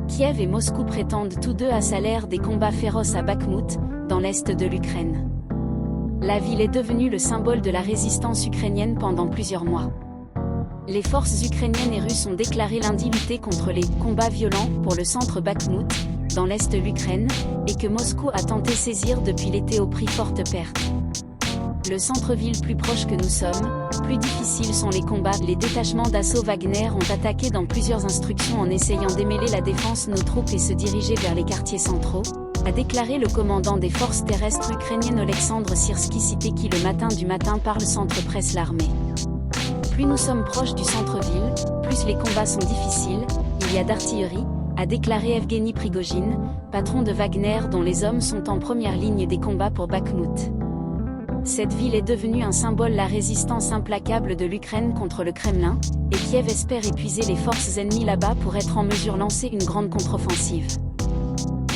Kiev et Moscou prétendent tous deux à salaire des combats féroces à Bakhmout, dans l'est de l'Ukraine. La ville est devenue le symbole de la résistance ukrainienne pendant plusieurs mois. Les forces ukrainiennes et russes ont déclaré lundi lutter contre les « combats violents » pour le centre Bakhmout, dans l'est de l'Ukraine, et que Moscou a tenté saisir depuis l'été au prix forte perte. Le centre-ville plus proche que nous sommes, plus difficiles sont les combats. Les détachements d'assaut Wagner ont attaqué dans plusieurs instructions en essayant d'émêler la défense nos troupes et se diriger vers les quartiers centraux, a déclaré le commandant des forces terrestres ukrainiennes Oleksandr Syrski cité qui le matin par le centre presse l'armée. Plus nous sommes proches du centre-ville, plus les combats sont difficiles, il y a d'artillerie, a déclaré Evgeny Prigojine, patron de Wagner dont les hommes sont en première ligne des combats pour Bakhmout. Cette ville est devenue un symbole de la résistance implacable de l'Ukraine contre le Kremlin, et Kiev espère épuiser les forces ennemies là-bas pour être en mesure de lancer une grande contre-offensive.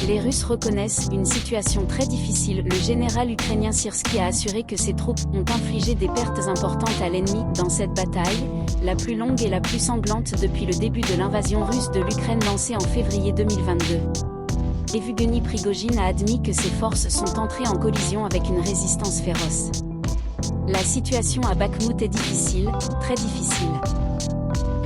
Les Russes reconnaissent une situation très difficile. Le général ukrainien Syrski a assuré que ses troupes ont infligé des pertes importantes à l'ennemi dans cette bataille, la plus longue et la plus sanglante depuis le début de l'invasion russe de l'Ukraine lancée en février 2022. Evgeny Prigojine a admis que ses forces sont entrées en collision avec une résistance féroce. La situation à Bakhmout est difficile, très difficile.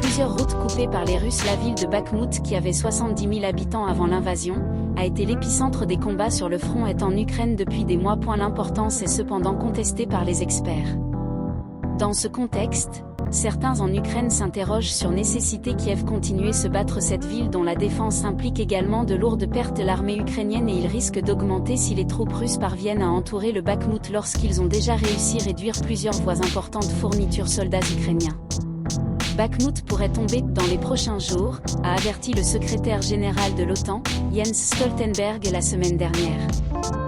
Plusieurs routes coupées par les Russes. La ville de Bakhmout, qui avait 70 000 habitants avant l'invasion, a été l'épicentre des combats sur le front est en Ukraine depuis des mois. L'importance est cependant contestée par les experts. Dans ce contexte, certains en Ukraine s'interrogent sur nécessité Kiev continuer se battre. Cette ville dont la défense implique également de lourdes pertes l'armée ukrainienne et il risque d'augmenter si les troupes russes parviennent à entourer le Bakhmout lorsqu'ils ont déjà réussi à réduire plusieurs voies importantes fournitures soldats ukrainiens. Bakhmout pourrait tomber dans les prochains jours, a averti le secrétaire général de l'OTAN, Jens Stoltenberg la semaine dernière.